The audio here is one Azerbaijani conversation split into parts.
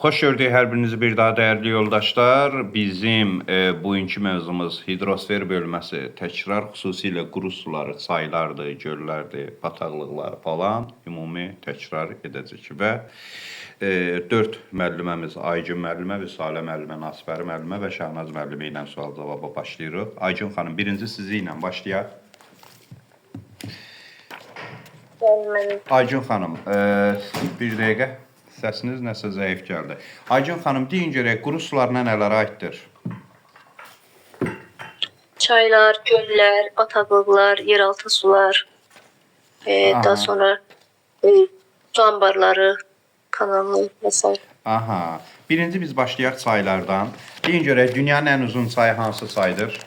Xoş gördük hər birinizi bir daha dəyərli yoldaşlar. Bizim bugünkü mövzumuz hidrosfer bölməsi, təkrar xüsusilə quru suları, çaylardır, göllərdir, bataqlıqlar falan ümumi təkrar edəcək və 4 müəlliməmiz Aygün müəllimə, Vüsalə müəllimə, Nasbəri müəllimə və Şahnaz müəllimə ilə sual-cavaba başlayırıq. Aygün xanım, birinci sizi ilə başlayaq. Aygün xanım, bir dəqiqə. Səsiniz nəsə zəif gəldi. Aygün xanım, deyin görək, quru sular nələrə aiddir? Çaylar, göllər, bataqlıqlar, yeraltı sular, daha sonra su anbarları, kanallar və s. Aha. Birinci biz başlayaq çaylardan. Deyin görək, dünyanın ən uzun çayı hansı çaydır?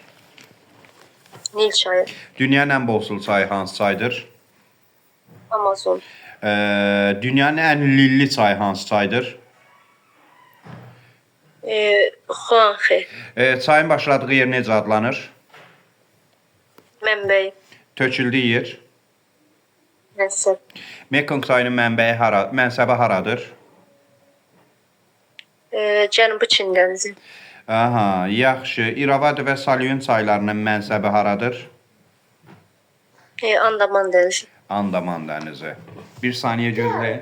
Nil çayı, Dünyanın ən bol sulu çayı hansı çaydır? Amazon, Dünyanın ən lilli çayı hansı çaydır? Xuanxe, Çayın başladığı yer necə adlanır? mənbəy, Töküldüyü yer. Mənsəb, Mekong çayının mənsəbi haradır? Cənubi Çin dənizi, Aha, yaxşı. İravadi və Salyon çaylarının mənsəbi haradır? Andaman dənizi. Andaman dənizi. Bir saniyə gözləyin.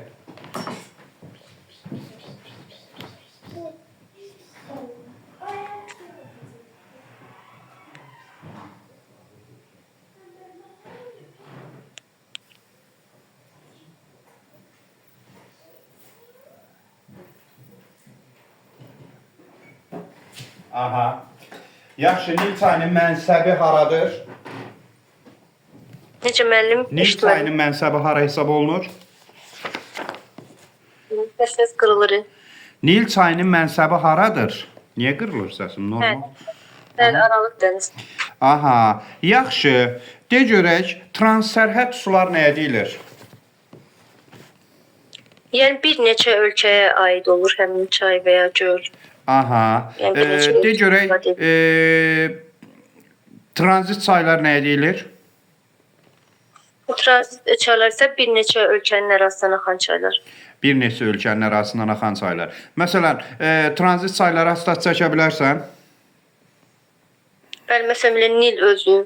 Aha. Yaxşı, Nil çayının mənsəbi haradır? Necə müəllim? Nil çayının mənsəbi hara hesab olunur? Səs qırılır. Nil çayının mənsəbi haradır? Niyə qırılır səsim? Normal. Bəli, Aralıq dənizi. Aha, yaxşı. De görək, transsərhəd sular nəyə deyilir? Yəni bir neçə ölkəyə aid olur həmin çay və ya göl. Aha. Yəni bir neçə De görək, ölkə tranzit çaylar nəyə deyilir? Bu tranzit çaylar isə bir neçə ölkənin arasından axan çaylar. Bir neçə ölkənin arasından axan çaylar. Məsələn, tranzit çaylara stat çəkə bilərsən? Bəli, məsələn, Nil özü,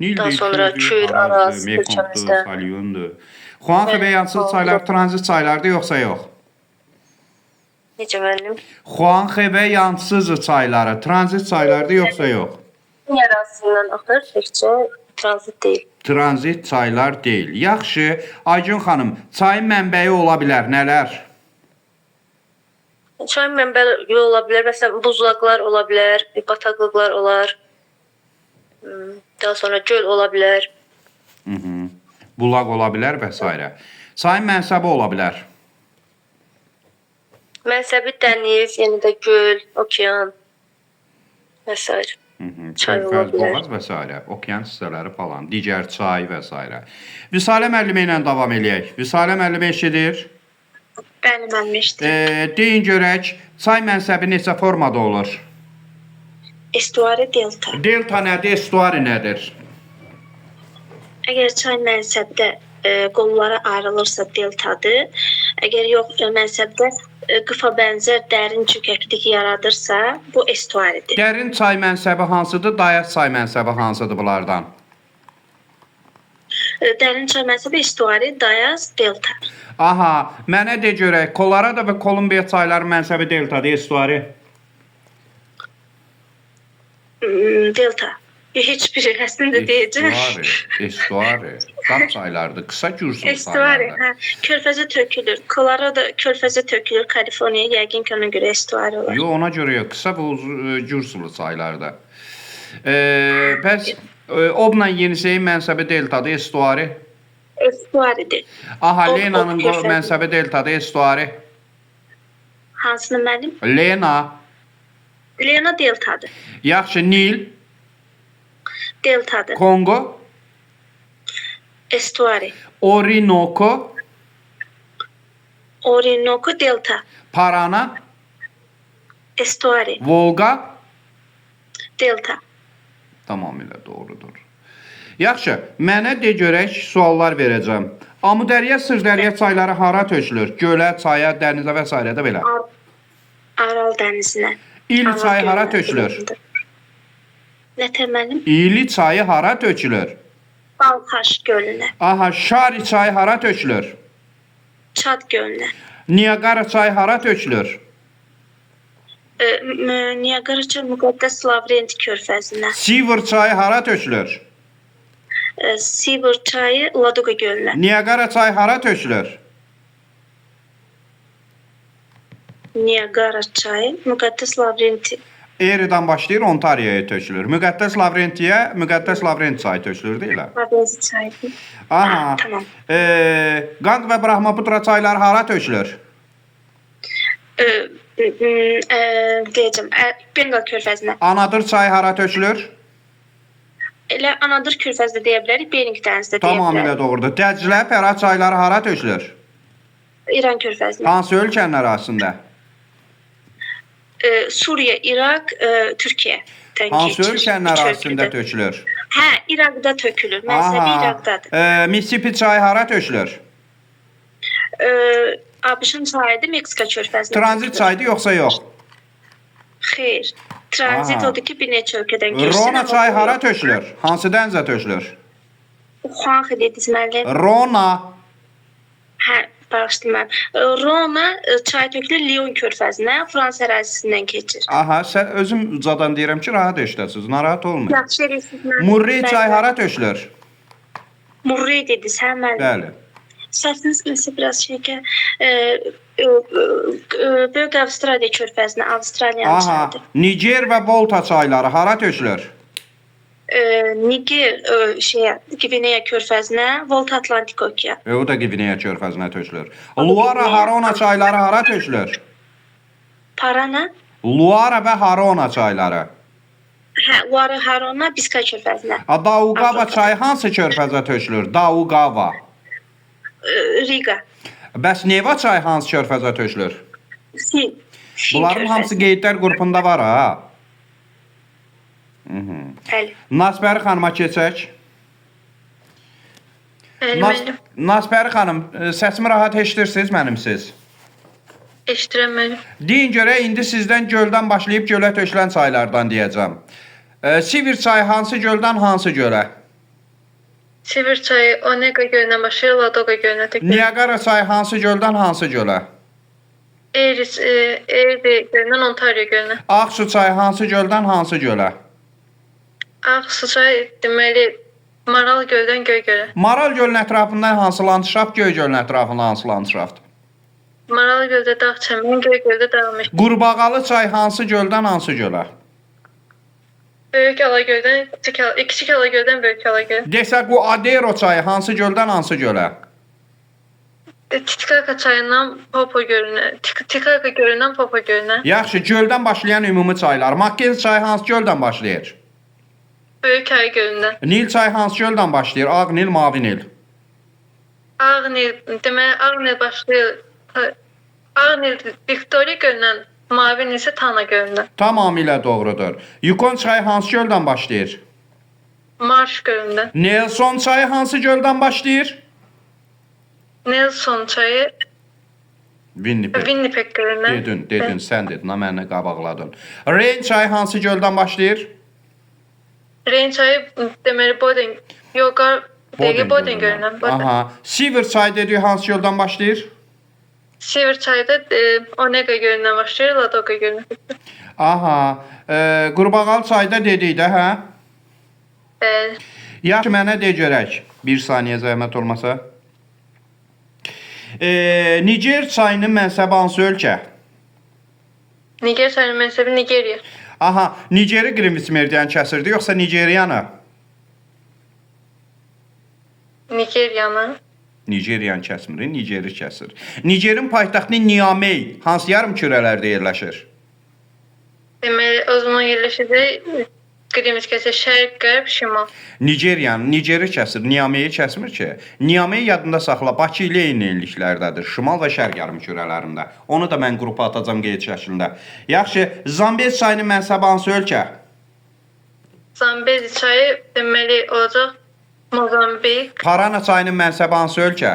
Nil daha sonra Kür, Araz, ölkəmizdə. Salyondur. Xuanxe və yansız çaylar tranzit çaylardır, yoxsa yox? Necə müəllim? Xuanxe və yansız çayları tranzit çaylardır, yoxsa yox? Arasından axır, təkcə tranzit deyil. Tranzit çaylar deyil. Yaxşı. Aygün xanım, çayın mənbəyi ola bilər, nələr? Çayın mənbəyi ola bilər, məsələn, buzlaqlar ola bilər, bataqlıqlar olar, daha sonra göl ola bilər. Bulaq ola bilər və s. Çayın mənsəbi ola bilər. Mənsəbi dəniz, yəni də göl, okean və s. Çay ola Körfəz, bilər. boğaz və s. Okean hissələri falan, digər çay və s. Vüsalə müəllimə ilə davam eləyək. Vüsalə müəllimə eşidir. Bəli, müəllim eşidir. Deyin görək, çay mənsəbi neçə formada olur? Estuari delta. Delta nədir, estuari nədir? Əgər çay mənsəbdə qollara ayrılırsa deltadır. Əgər yox mənsəbdə qıfa bənzər dərin çökəklik yaradırsa, bu estuaridir. Dərin çay mənsəbi hansıdır, dayaz çay mənsəbi hansıdır bunlardan? Dərin çay mənsəbi estuari, dayaz, delta. Aha, mənə de görək, Kolorado və Kolumbiya çayları mənsəbi deltadır, estuari? Delta. Heç biri əslində deyəcəm. Estuari. Dağ çaylardır, qısa gürsül Estuari, çaylardır. körfəzə tökülür. Colorado körfəzə tökülür, Kaliforniya yəqin ki ona görə estuari olar. Yox, ona görə yox, qısa və gürsülü çaylardır. Bəs Obla Yenisey'in mənsəbi deltadır, estuari? Estuaridir. Aha, Ob Lena'nın körfəzi. mənsəbi deltadır, estuari? Hansını müəllim? Lena. Lena deltadır. Yaxşı, Nil, Deltadır. Kongo, Estuari. Orinoco, Orinoco delta. Parana, Estuari. Volga. Delta. Tamamilə doğrudur. Yaxşı, mənə de görək suallar verəcəm. Amudərya, Sırdərya çayları hara tökülür? Gölə, çaya, dənizə və s. də belə. Aral dənizinə. İli Aral çayı hara gölünə tökülür? biləndə. Nətər müəllim? İli çayı hara tökülür? Balxaş gölünə, Aha, Şari çayı hara tökülür? Çad gölünə, Niagara çayı hara tökülür? Niagara çayı Müqəddəs Lavrenti körfəzinə, Sivır çayı hara tökülür? Sivır çayı Ladoqa gölünə, Niagara çayı hara tökülür? Niagara çayı Müqəddəs Lavrenti, Erydən başlayır, Ontarioya tökülür. Müqəddəs Lavrentiyə Müqəddəs Lavrenti çayı tökülür deyirlər. Lavrenti çayı. Aha. Tamam. Qand və Brahmaputra çayları hara tökülür? Deyəcəm, Bengal körfəzinə. Anadır çayı hara tökülür? Elə Anadır körfəzində deyə bilərik, Bering dənizində deyə Tamamilə bilərik. doğrudur. Dəclə, Fərat çayları hara tökülür? İran körfəzinə. Hansı ölkənin ərazisində? Suriya, İraq, Türkiyə. Hansı ölkənin ərazisində tökülür? Hə, İraqda tökülür. Mənsəbi İraqdadır. Mississippi çayı hara tökülür? ABŞ-ın çayıdır, Meksika körfəzinə. Tranzit çaydı yoxsa yox? Xeyr. Tranzit Aha. odur ki, bir neçə ölkədən keçsin. Rona çayı hara tökülür? Hansı dənizə tökülür? Xuanxə dediniz müəllim. Rona. Hə, bağışlayın mən. Rona çay tökülür Lyon körfəzinə, Fransa ərazisindən keçir. Aha, sən özüm ucadan deyirəm ki, rahat eşidəsiniz, narahat olmayın. Yaxşı eləyirsiniz müəllim. Murrey çayı hara tökülür? Murrey dediniz, hə müəllim. Bəli. Səsiniz nəsə biraz şeykə Böyük Avstraliya körfəzinə, Avstraliyanın Aha, çayıdır. Niger və Volta çayları hara tökülür? Niger Gvineya körfəzinə, Volta Atlantik okean. O da Gvineya körfəzinə tökülür. Luara, Harona çayları hara tökülür? Parana, Luara və Harona çayları. hə, Luara Harona, Biskay körfəzinə. Daugava çayı hansı körfəzə tökülür? Daugava. Riga, Bəs Neva çayı hansı körfəzə tökülür? Fin Bunların hamısı körfəzi. qeydlər qrupunda var ha. Bəli. Nasbəri xanıma keçək. Müəllim, Nasbəri xanım, səsimi rahat eşidirsiniz mənimsiz? eşidirəm müəllim. Deyin görək, indi sizdən göldən başlayıb gölə tökülən çaylardan deyəcəm. Sivir çayı hansı göldən hansı gölə? Sivir çayı Onega gölündən başlayır, Ladoqa gölünə tökülür. Niagara çayı hansı göldən hansı gölə? Erie gölündən Ontario gölünə. Ağsu çayı hansı göldən hansı gölə? Ağsu çayı deməli Maral göldən Göy gölə. Maral gölünün ətrafından hansı landşaft, Göy gölünün ətrafından hansı landşaft? Maral göldə dağ çəmən, Göy göldə dağ meşə. Qurbağalı çay hansı göldən hansı gölə? Böyük Alagöldən, Kiçik Alagöldən Böyük Alagöl. Desək bu Adero çayı hansı göldən hansı gölə? Titikaka çayından Popo gölünə, Titikaka gölündən Popo gölünə. Yaxşı, göldən başlayan ümumi çaylar. Makkenzi çayı hansı göldən başlayır? Böyük Ay gölündən. Nil çayı hansı göldən başlayır? Ağ Nil, Mavi Nil. Ağ Nil, deməli Ağ Nil başlayır. Ağ Nil Viktoriya gölündən, Mavi Nil isə Tana gölündən. Tamamilə doğrudur. Yukon çayı hansı göldən başlayır? Marş gölündən. Nelson çayı hansı göldən başlayır? Nelson çayı Winnipeg. Winnipeg gölündən. Dedin, sən dedin, ha məni qabaqladın. Reyn çayı hansı göldən başlayır? Reyn çayı deməli Boden, Boden gölündən. Aha. Sivir çayı dediyi hansı göldən başlayır? Sivir çayı da Onega gölündən başlayır, Ladoqa gölünə. Aha. Qurbağalı çayı da dedik də, hə? Bəli. Yaxşı, mənə de görək. Bir saniyə zəhmət olmasa. Niger çayının mənsəbi hansı ölkə? Niger çayının mənsəbi Nigeriya. Aha, Nigeri Greenwich meridian kəsirdi, yoxsa Nigeriyanı? Nigeriyanı. Nigeriyanı kəsmir, Nigeri kəsir. Nigerin paytaxtı Niamey hansı yarımkürələrdə yerləşir? Deməli, o zaman yerləşəcək Greenwich kəsir, şərq, qərb, şimal. Nigeri kəsir, Niameyi kəsmir ki. Niamey yadında saxla, Bakı ilə eyni enliklərdədir, şimal və şərq yarımkürələrində. Onu da mən qrupa atacam qeyd şəklində. Yaxşı, Zambezi çayının mənsəbi hansı ölkə? Zambezi çayı deməli olacaq Mozambik. Parana çayının mənsəbi hansı ölkə?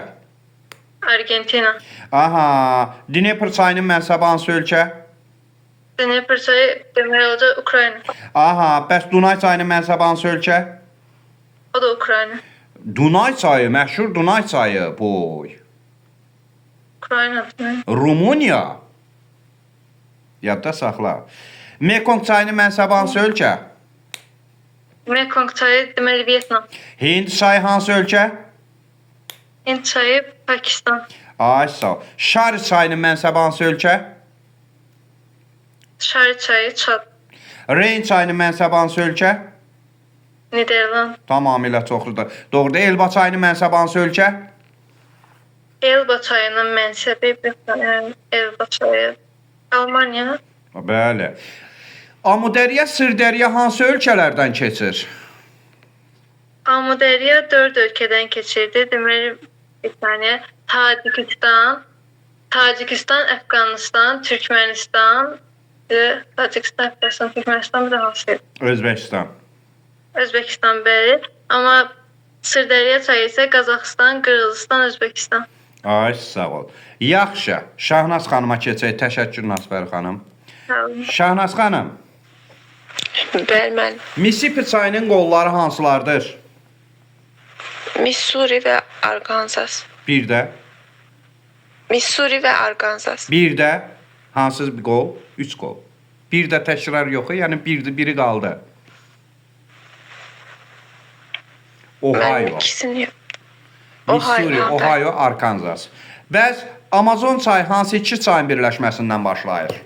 Argentina. Aha, Dnepr çayının mənsəbi hansı ölkə? Dnepr çayı demək olacaq Ukrayna. Aha, bəs Dunay çayının mənsəbi hansı ölkə? O da Ukrayna. Dunay çayı, məşhur Dunay çayı, boy. Ukrayna. Rumıniya. Yadda saxla. Mekong çayının mənsəbi hansı ölkə? Mekong çayı deməli Vietnam. Hind çayı hansı ölkə? Hind çayı Pakistan. Ay sağ ol. Şari çayının mənsəbi hansı ölkə? Şari çayı Çad. Reyn çayının mənsəbi hansı ölkə? Niderland. Tamamilə çoxludur. Doğrudur. Elba çayının mənsəbi hansı ölkə? Elba çayının mənsəbi Elba çayı Almanya. Bəli. Amudərya, Sırdərya hansı ölkələrdən keçir? Amudərya 4 ölkədən keçirdi. Deməli bir saniyə Tacikistan, Əfqanıstan, Türkmənistan, Tacikistan, Əfqanıstan, Türkmənistan bir də hansı? Özbəkistan. Özbəkistan bəli. Amma Sırdərya çayı isə Qazaxıstan, Qırğızıstan, Özbəkistan. Ay sağ ol. Yaxşı. Şahnaz xanıma keçək. Təşəkkür Nasfər xanım. Sağ olun. Şahnaz xanım, Bəli, müəllim. Mississippi çayının qolları hansılardır? Missouri və Arkansas. Bir də. Missouri və Arkansas. Bir də. Hansı bir qol? 3 qol. Bir də təkrar yox, yəni biri qaldı. Mənim Ohio. ikisini yox. Missouri, Ohio, Ohio, Arkansas. Bəs Amazon çayı hansı iki çayın birləşməsindən başlayır?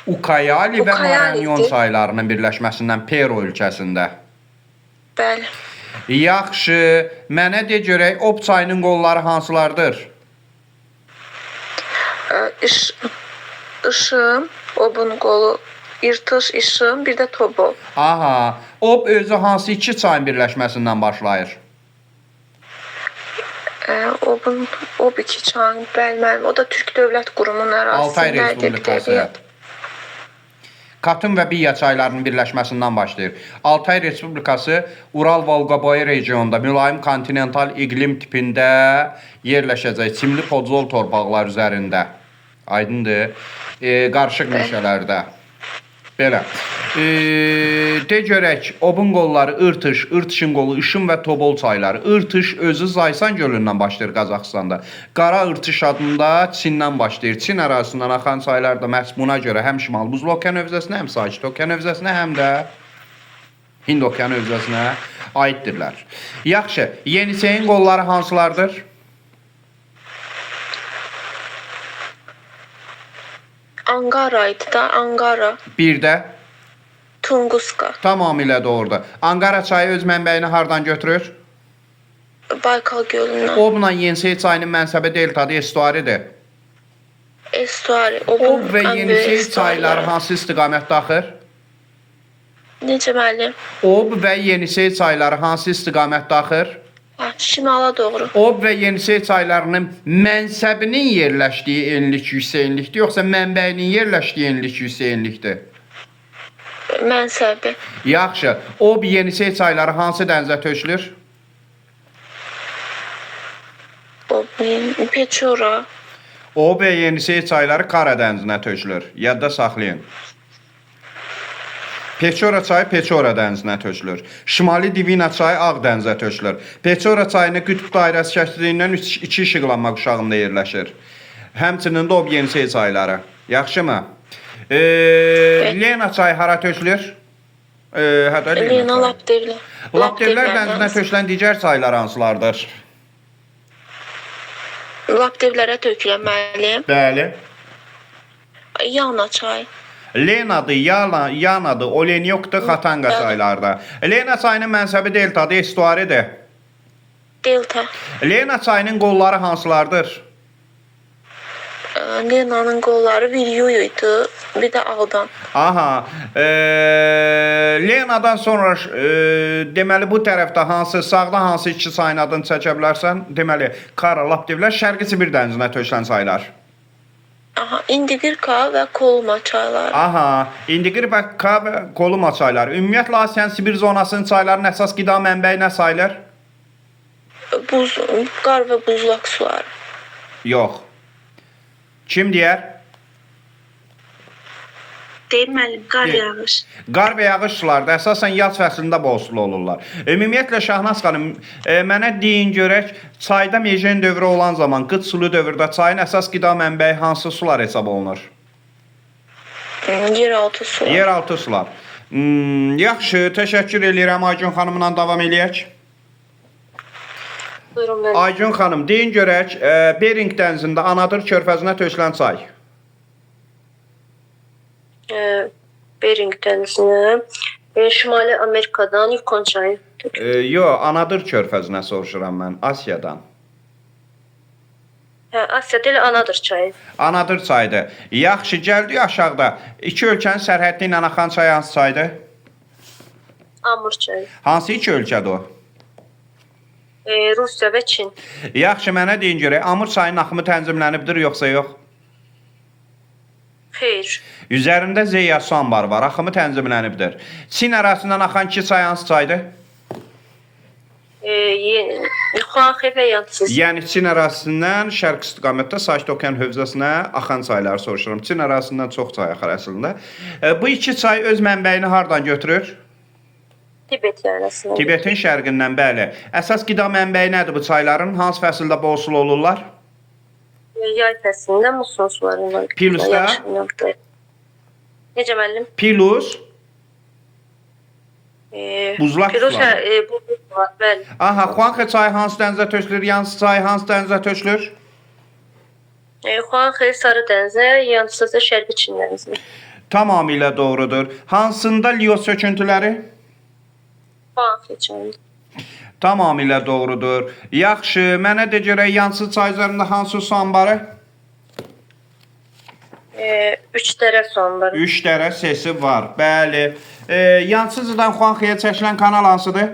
Ucayali və Ucayalidir. Marañón çaylarının birləşməsindən Peru ölkəsində. Bəli. Yaxşı, mənə de görək, Ob çayının qolları hansılardır? İşım, obun qolu, İrtış, İşım, bir də Tobo. Aha, Ob özü hansı iki çayın birləşməsindən başlayır? Ob iki çayın, bəli, müəllim. O da Türk Dövlət Qurumunun Altay ərazisində. Respublikası. Katın və Biya çaylarının birləşməsindən başlayır. Altay Respublikası Ural Volqaboy regionunda mülayim kontinental iqlim tipində yerləşəcək çimli podzol torpaqlar üzərində. Aydındır. Qarışıq meşələrdə. Belə. De görək, Obun qolları İrtış, İrtışın qolu İşim və Tobol çayları. İrtış özü Zaysan gölündən başlayır Qazaxıstanda. Qara İrtış adında Çindən başlayır. Çin ərazisindən axan çaylar da məhz buna görə həm Şimal Buzlu Okean hövzəsinə, həm Sakit Okean hövzəsinə, həm də Hind Okean hövzəsinə aiddirlər. Yaxşı, Yeniseyin qolları hansılardır? Ankara idi da, Ankara. Bir də Tunguska. tamamilə doğrudur. Ankara çayı öz mənbəyini hardan götürür? Baykal gölündən. Obla Yenisey çayının mənsəbi deltadır, estuaridir. Estuari. Ob və Yenisey çayları hansı istiqamətdə axır? Necə müəllim? Ob və Yenisey çayları hansı istiqamətdə axır? Şimala doğru. Ob və Yenisey çaylarının mənsəbinin yerləşdiyi enlik yüksəklikdir, yoxsa mənbəyinin yerləşdiyi enlik yüksəklikdir? Mənsəbi. Yaxşı. Ob Yenisey çayları hansı dənizə tökülür? Peçora. Ob və Yenisey çayları Kara dənizinə tökülür. Yadda saxlayın. Peçora çayı Peçora dənizinə tökülür. Şimali Divina çayı Ağ dənizə tökülür. Peçora çayını qütb dairəsi kəsdiyindən 2 işıqlanma quşağında yerləşir. Həmçinin də Ob Yenisey çayları. Yaxşımı? Lena çayı hara tökülür? Hətta Lena Lapdevlə. Lapdevlər dənizinə tökülən digər çaylar hansılardır? Lapdevlərə tökülən müəllim. Bəli. Yana çay. Lenadır, Yanadır, Olenyokdur, Xatanga çaylarda. Lena çayının mənsəbi deltadır, estuaridir. Delta. Lena çayının qolları hansılardır? Lena'nın qolları Vilyuyu idi, bir də Aldan. Aha, Lenadan sonra deməli bu tərəfdə hansı, sağda hansı iki çayın adını çəkə bilərsən? Deməli, Kara, Lapdevlər, Şərqi Sibir dənizinə tökülən çaylar. Aha, İndigirka və Koluma çayları. Aha, İndigirka və Koluma çayları. Ümumiyyətlə Asiyanın Sibir zonasının çaylarının əsas qida mənbəyi nə sayılır? Buz, qar və buzlaq suları. Yox. Kim deyər? Deyim müəllim, qar Deyim. yağış. Qar və yağış suları da əsasən yaz fəslində bol sulu olurlar. Ümumiyyətlə Şahnaz xanım, mənə deyin görək, çayda mejen dövrü olan zaman, qıt sulu dövrdə çayın əsas qida mənbəyi hansı sular hesab olunur? Yeraltı sular. Yeraltı sular. Yaxşı, təşəkkür eləyirəm. Aygun xanımla davam eləyək. Buyurun müəllim. Aygun xanım, deyin görək, Bering dənizində Anadır körfəzinə tökülən çay. Bering dənizinə Şimali Amerikadan Yukon çayı. Yox, Anadır körfəzinə soruşuram mən, Asiyadan. Hə, Asiyada elə Anadır çayı. Anadır çayıdır. Yaxşı, gəldik aşağıda. İki ölkənin sərhəddi ilə axan çay hansı çaydır? Amur çayı. Hansı iki ölkədir o? Rusiya və Çin. Yaxşı, mənə deyin görək, Amur çayının axımı tənzimlənibdir, yoxsa yox? Xeyr. Üzərində Zeya su anbarı var, axımı tənzimlənibdir. Çin ərazisindən axan iki çay hansı çaydır? Xuanxe və Yansız. Yəni Çin ərazisindən şərq istiqamətdə Sakit Okean hövzəsinə axan çayları soruşuram. Çin ərazisindən çox çay axar əslində. Bu iki çay öz mənbəyini hardan götürür? Tibet yarasından. Tibetin şərqindən, bəli. Əsas qida mənbəyi nədir bu çayların? Hansı fəsildə bol sulu olurlar? Yay fəslində muson sularından. Pilusda? Necə müəllim? Pilus, Buzlaq Pilus, suları. buzlaq var, bəli. aha, Xuanxe çayı hansı dənizə tökülür? Yansı çayı hansı dənizə tökülür? Xuanxe Sarı dənizə, Yansız da Şərqi Çin dənizinə. Tamamilə doğrudur. Hansında Lios söküntüləri? Xuanxe çayı. Tamamilə doğrudur. Yaxşı, mənə de görək Yansız çayı üzərində hansı su anbarı? 3 dərə su anbarı. 3 dərə sesi var. Bəli. Yansızdan Xuanxeyə çəkilən kanal hansıdır?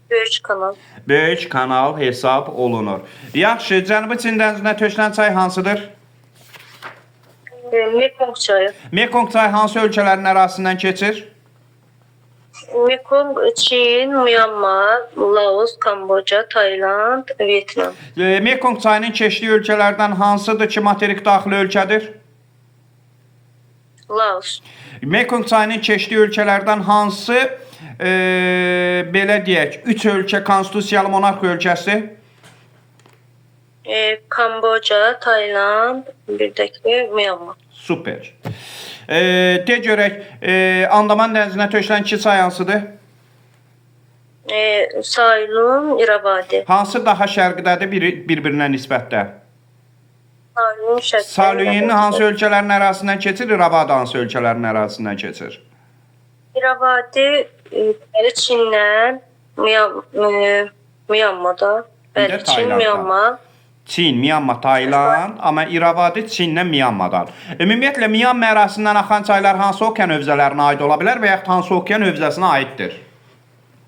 Böyük kanal. Böyük kanal hesab olunur. Yaxşı, Cənubi Çin dənizinə tökülən çay hansıdır? Mekong çayı. Mekong çayı hansı ölkələrin ərazisindən keçir? Mekong, Çin, Myanmar, Laos, Kamboca, Tayland, Vyetnam. Mekong çayının keçdiyi ölkələrdən hansıdır ki, materik daxili ölkədir? Laos. Mekong çayının keçdiyi ölkələrdən hansı belə deyək, 3 ölkə konstitusiyalı monarx ölkəsidir? Kamboca, Tayland, bir də Myanmar. Super. De görək, Andaman dənizinə tökülən iki çay hansıdır? Saylun, İrabadi. Hansı daha şərqdədir bir-birinə nisbətdə? Saylun, Şərqi. Saluyinin hansı ölkələrin ərazisindən keçir, İrabadi hansı ölkələrin ərazisindən keçir? İrabadi Çindən, Myanmarda. Bir də Bəli, Çin, Taylanddan. Myanmar. Çin, Myanmar, Tayland, amma İrabadi Çindən Myanmardan. Ümumiyyətlə, Myanmar ərazisindən axan çaylar hansı okean hövzələrinə aid ola bilər və yaxud hansı okean hövzəsinə aiddir?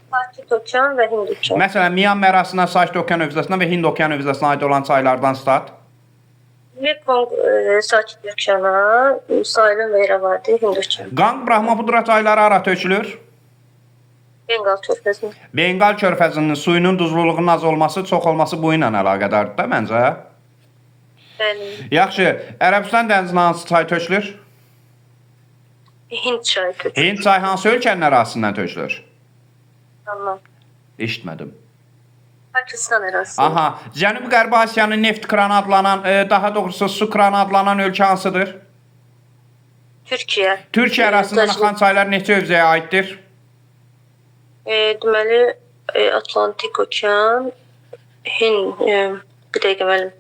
Sakit Okean və Hind Okean. Məsələn, Myanmar ərazisindən Sakit Okean hövzəsinə və Hind Okean hövzəsinə aid olan çaylardan stat. Mekong, Sakit Okeana, Saylun və İrabadi, Hind Okean. Qanq, Brahmapudra çayları hara tökülür? Bengal körfəzi. Bengal körfəzinin suyunun duzluluğunun az olması, çox olması bu ilə əlaqədardır da məncə. Bəli. Yaxşı, Ərəbistan dənizinə hansı çay tökülür? Hind çayı tökülür. Hind çayı hansı ölkənin ərazisindən tökülür? Tamam. Eşitmədim. Pakistan ərazisi. Aha, Cənubi-Qərbi Asiyanın neft kranı adlanan, daha doğrusu su kranı adlanan ölkə hansıdır? Türkiyə. Türkiyə ərazisindən axan çaylar neçə hövzəyə aiddir? Deməli, Atlantik Okean, Hind, bir dəqiqə müəllim.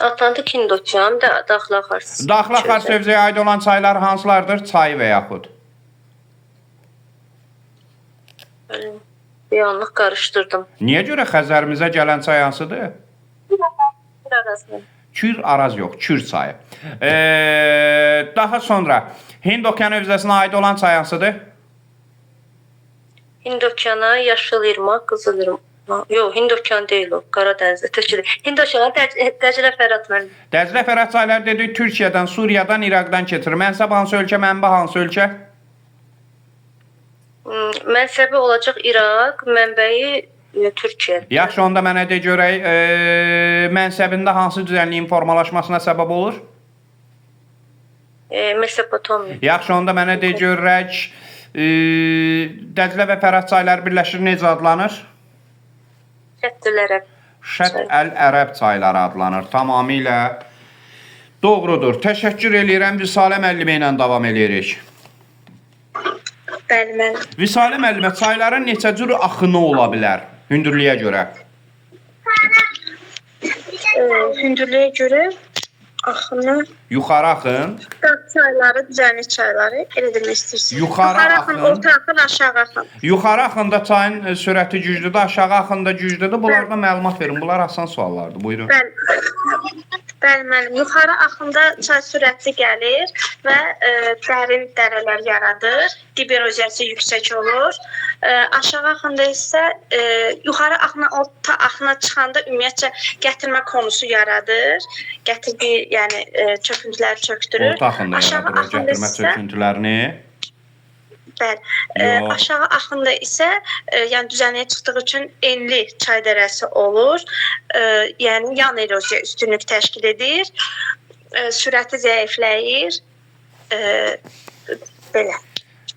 Atlantik Hind Okean, daxili axarsız. Daxili axarsız hövzəyə aid olan çaylar hansılardır? Çayı və yaxud? Bir anlıq qarışdırdım. Niyə görə Xəzərimizə gələn çay hansıdır? Bir arasında. Kür Araz yox, Kür çayı. Daha sonra Hind Okean hövzəsinə aid olan çay hansıdır? Hind Okeana, Yaşıl İrmaq, Qızıl İrmaq. Yox, Hind okeanı deyil o, Qara dənizdə tökülür. Hind okeanı Dəclə Fərat müəllim. Dəclə Fərat çayları dedik Türkiyədən, Suriyadan, İraqdan keçir. Mənsəb hansı ölkə, mənbə hansı ölkə? Mənsəbi olacaq İraq, mənbəyi Türkiyə. Yaxşı, onda mənə de görək, mənsəbində hansı düzənliyin formalaşmasına səbəb olur? Mesopotamiya. Yaxşı, onda mənə de görək, Dəclə və Fərat çayları birləşir, necə adlanır? Şəddülərə. Şət-əl-Ərəb çayları adlanır. Tamamilə doğrudur. Təşəkkür eləyirəm. Visalə müəllimə ilə davam eləyirik. Bəli, mən. Visalə müəllimə, çayların neçə cür axını ola bilər hündürlüyə görə? Hündürlüyə görə axını, Yuxarı axın, dağ çayları, düzənlik çayları, elə demək istəyirsiniz. Yuxarı axın. Orta axın, aşağı axın. Yuxarı axında çayın sürəti güclüdür, aşağı axında güclüdür. Bunlardan məlumat verin. Bunlar asan suallardır. Buyurun. Bəli, müəllim. Yuxarı axında çay sürətli gəlir və dərin dərələr yaradır. Dib eroziyası yüksək olur. Aşağı axında isə yuxarı axına, orta axına çıxanda ümumiyyətcə gətirmə konusu yaradır. Gətirdiyi, yəni çöküntüləri çökdürür. Orta axında yaradır o gətirmə çöküntülərini. Bəli. Yox. Aşağı axında isə yəni düzənliyə çıxdığı üçün enli çay dərəsi olur. Yəni yan eroziya üstünlük təşkil edir. Sürəti zəifləyir. Belə.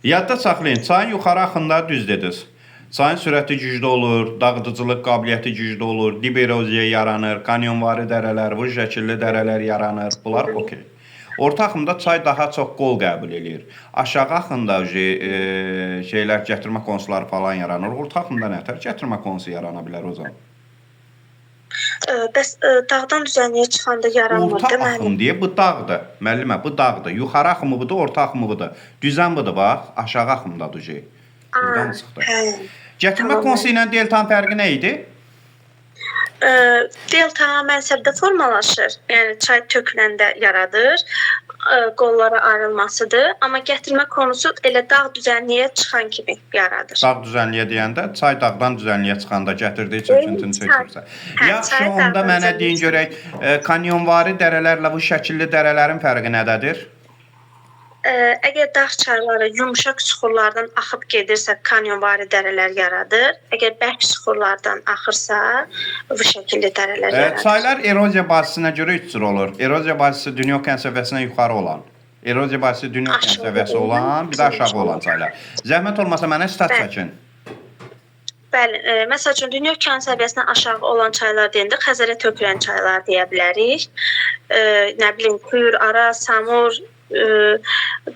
Yadda saxlayın, çayın yuxarı axında düz dediniz. Çayın sürəti güclü olur, dağıdıcılıq qabiliyyəti güclü olur, dib eroziya yaranır, kanyonvari dərələr, vuj şəkilli dərələr yaranır. Bunlar okey. Orta axında çay daha çox qol qəbul eləyir. Aşağı axında şeylər, gətirmə konusuları falan yaranır. Orta axında nətər gətirmə konusu yarana bilər o zaman? Bəs dağdan düzənliyə çıxanda yaranmır, Orta deməli. axım deyə bu dağdır. Müəllimə, bu dağdır. Yuxarı axımı budur, orta axımı budur. Düzən budur, bax. Aşağı axımdadır şey. Buradan çıxdı. Gətirmə konusu ilə deltanın fərqi nə idi? Delta mənsəbdə formalaşır. Yəni çay töküləndə yaradır. Qollara ayrılmasıdır. Amma gətirmə konusu elə dağ düzənliyə çıxan kimi yaradır. Dağ düzənliyə deyəndə, çay dağdan düzənliyə çıxanda gətirdiyi çöküntünü çəkirsə. Yaxşı, onda mənə deyin görək, kanyonvari dərələrlə bu şəkilli dərələrin fərqi nədədir? Əgər dağ çayları yumşaq suxurlardan axıb gedirsə, kanyonvari dərələr yaradır. Əgər bərk suxurlardan axırsa, bu şəkildə dərələr yaradır. Çaylar eroziya bazisine görə 3 cür olur. Eroziya bazisi dünya okean səviyyəsinə yuxarı olan, eroziya bazisi dünya okean səviyyəsi olan, bir də aşağı olan çaylar. Zəhmət olmasa mənə stat çəkin. Bəli, məsəl üçün dünya okean səviyyəsindən aşağı olan çaylar deyəndə Xəzərə tökülən çaylar deyə bilərik. Nə bilim, Kuyur, Araz, Samur,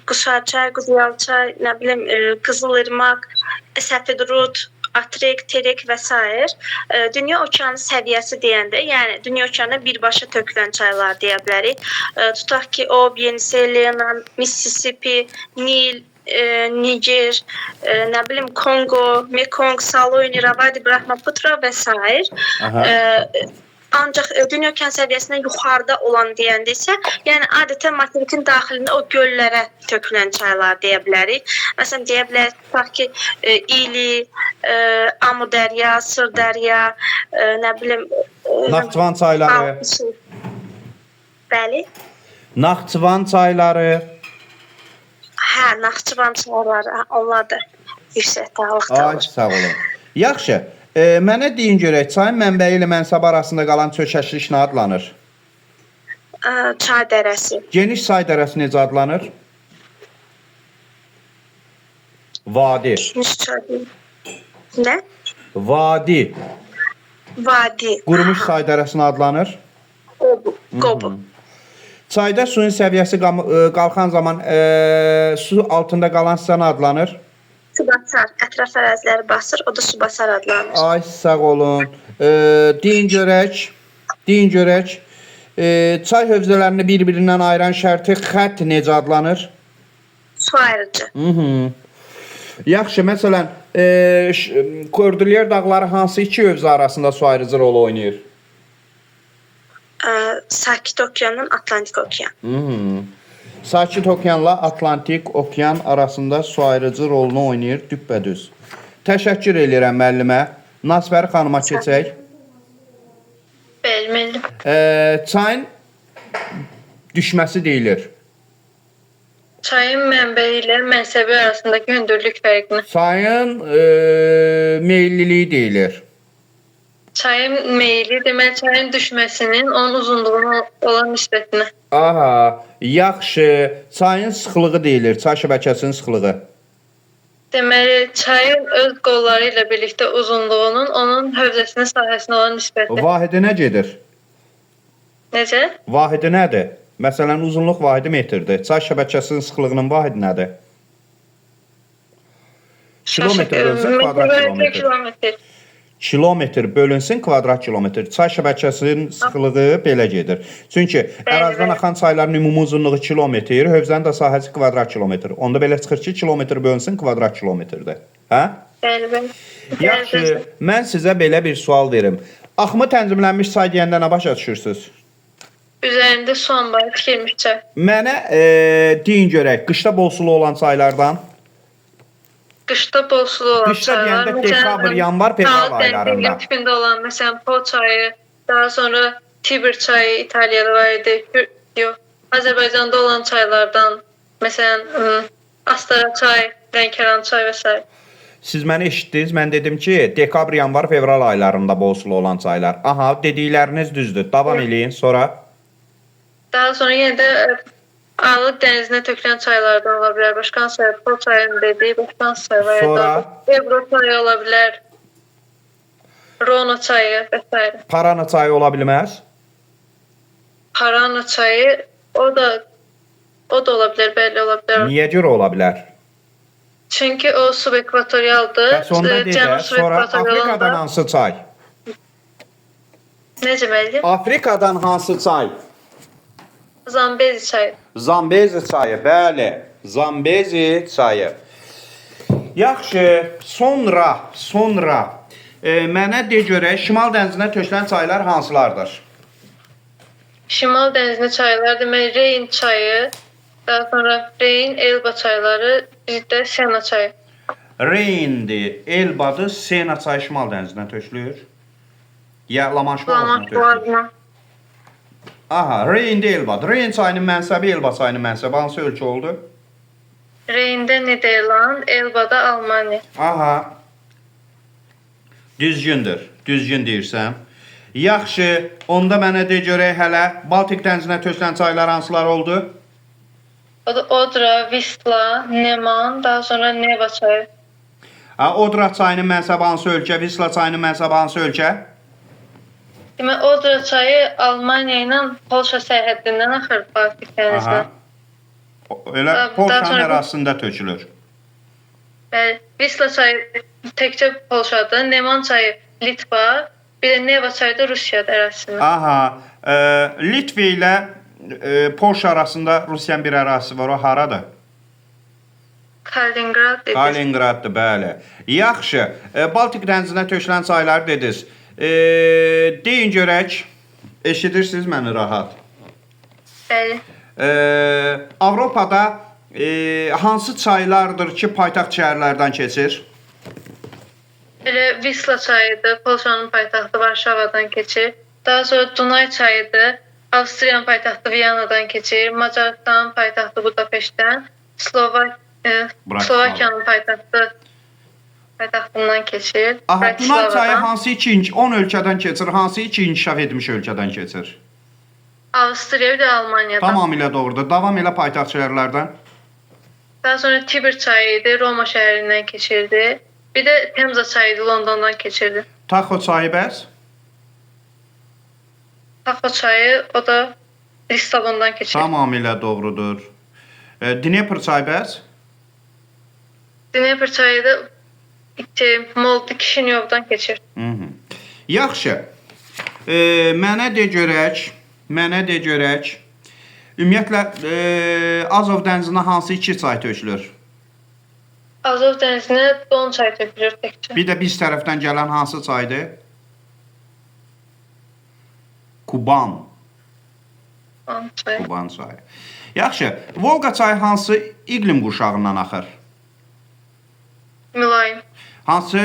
Quşarçay, Quziyalçay, nə bilim, Qızılırmaq, Səfidrud, Atrik, Terek və s. Dünya okeanı səviyyəsi deyəndə, yəni dünya okeanına birbaşa tökülən çaylar deyə bilərik. Tutaq ki, Ob, Yenisey, Lena, Mississippi, Nil, Niger, nə bilim, Kongo, Mekong, Saloni, Ravadi, Brahmaputra və s. Ancaq dünya okean səviyyəsindən yuxarıda olan deyəndə isə, yəni adətən materikin daxilində o göllərə tökülən çaylar deyə bilərik. Məsələn, deyə bilərik tutaq ki, İli, Amudərya, Sırdərya, nə bilim, Naxçıvan çayları. Bəli. Naxçıvan çayları. Hə, Naxçıvan çayları, onlar da yüksək dağlıqda olur. Sağ olun. Yaxşı. Mənə deyin görək, çayın mənbəyi ilə mənsəbi arasında qalan çökəşlik nə adlanır? Çay dərəsi. Geniş çay dərəsi necə adlanır? Vadi. Geniş çay. Nə? Vadi. Vadi. Qurumuş çay dərəsi nə adlanır? Qobu. Çayda suyun səviyyəsi qalxan zaman su altında qalan hissə nə adlanır? Subasar, ətraf əraziləri basır, o da subasar adlanır. Ay, sağ olun. Deyin görək, çay hövzələrini bir-birindən ayıran şərti xətt necə adlanır? Su ayırıcı. Yaxşı, məsələn, Kordilyer dağları hansı iki hövzə arasında su ayırıcı rolu oynayır? Sakit okeanla Atlantik okean. Sakit okeanla Atlantik okean arasında su ayırıcı rolunu oynayır, düppədüz. Təşəkkür edirəm müəllimə. Nasbəri xanıma keçək. Bəli, müəllim. Çayın düşməsi deyilir. Çayın mənbəyi ilə mənsəbi arasındakı hündürlük fərqini. Çayın meylliliyi deyilir. Çayın meyli, deməli çayın düşməsinin onun uzunluğuna olan nisbətinə. Aha, yaxşı. Çayın sıxlığı deyilir, çay şəbəkəsinin sıxlığı. Deməli çayın öz qolları ilə birlikdə uzunluğunun onun hövzəsinin sahəsinə olan nisbəti. Vahidi nə gedir? Necə? Vahidi nədir? Məsələn, uzunluq vahidi metrdir. Çay şəbəkəsinin sıxlığının vahidi nədir? Kilometr bölünsün kvadrat kilometr. Kilometr. Kilometr bölünsün kvadrat kilometr. Çay şəbəkəsinin sıxlığı belə gedir. Çünki ərazidən axan çayların ümumi uzunluğu kilometr, hövzənin də sahəsi kvadrat kilometr. Onda belə çıxır ki, kilometr bölünsün kvadrat kilometrdir. Hə? Bəli, bəli. Yaxşı, mən sizə belə bir sual verim. Axımı tənzimlənmiş çay deyəndə nə başa düşürsünüz? Üzərində su anbarı tikilmiş çay. Mənə deyin görək, qışda bol sulu olan çaylardan. Qışda bol sulu olan Qışda çaylar. deyəndə dekabr, yanvar, fevral aylarında. Dənizin tipində olan, məsələn, Po çayı, daha sonra Tiber çayı İtaliyada var idi. Yox, Azərbaycanda olan çaylardan, məsələn, Astara çay, Lənkəran çay və s. Siz məni eşitdiniz, mən dedim ki, dekabr, yanvar, fevral aylarında bol sulu olan çaylar. Aha, dedikləriniz düzdür. Davam eləyin, sonra. Daha sonra yenə də Aralıq dənizinə tökülən çaylardan ola bilər. Başqa hansı çay, Po çayının dediyi başqa hansı çay var. Sonra? Ebro çayı ola bilər. Rono çayı və s. Parana çayı ola bilməz? Parana çayı o da ola bilər, bəli ola bilər. Niyə görə ola bilər? Çünki o subekvatorialdır. Bəs onda deyək, sonra Afrikadan hansı çay? Necə müəllim? Afrikadan hansı çay? Zambezi çayı. Zambezi çayı, bəli. Zambezi çayı. Yaxşı, sonra mənə de görək, Şimal dənizinə tökülən çaylar hansılardır? Şimal dənizinə çaylar demək Reyn çayı, daha sonra Reyn, Elba çayları, bizdə Sena çayı. Reyndir, Elbadır, Sena çayı Şimal dənizinə tökülür. Ya Lamanş boğazına tökülür. Boğazına. Aha, Reyndir, Elbadır. Reyn çayının mənsəbi, Elba çayının mənsəbi hansı ölkə oldu? Reyndə Niderland, Elbada Almaniya. Aha. Düzgündür. Düzgün deyirsən. Yaxşı, onda mənə de görək hələ Baltik dənizinə tökülən çaylar hansılar oldu? O da Odra, Wisla, Neman, daha sonra Neva çayı. Odra çayının mənsəbi hansı ölkə? Wisla çayının mənsəbi hansı ölkə? Demək, Odra çayı Almaniya ilə Polşa sərhəddindən axır Baltik dənizinə. Elə Polşanın ərazisində tökülür. Bəli, Wisla çayı təkcə Polşadır, Neman çayı Litva, bir də Neva çayı da Rusiyadır ərazisində. Aha, Litva ilə Polşa arasında Rusiyanın bir ərazisi var, o haradır? Kaliningrad dediniz. Kaliningraddır, bəli. Yaxşı, Baltik dənizinə tökülən çaylar dediniz. Deyin görək, eşidirsiniz məni rahat. Bəli. Avropada hansı çaylardır ki, paytaxt şəhərlərdən keçir? Elə Wisla çayıdır, Polşanın paytaxtı Varşavadan keçir. Daha sonra Dunay çayıdır, Avstriyanın paytaxtı Viyanadan keçir. Macarıstan paytaxtı Budapeştdən, Slovakiyanın paytaxtından keçir. Aha, Dunay çayı hansı iki 10 ölkədən keçir, hansı iki inkişaf etmiş ölkədən keçir? Avstriya bir də Almaniyadan. Tamamilə doğrudur. Davam elə paytaxt şəhərlərdən. Daha sonra Tiber çayıydı, Roma şəhərindən keçirdi. Bir də Temza çayıydı, Londondan keçirdi. Taxo çayı bəs? Taxo çayı, o da Lissabondan keçir. Tamamilə doğrudur. Dnepr çayı bəs? Dnepr çayı da Molde, Kişinyovdan keçir. Yaxşı. Mənə de görək. Ümumiyyətlə, Azov dənizinə hansı iki çay tökülür? Azov dənizinə Don çayı tökülür təkcə. Bir də biz tərəfdən gələn hansı çaydır? Kuban. Don çayı. Kuban çayı. Yaxşı. Volqa çayı hansı iqlim qurşağından axır? Mülayim. Hansı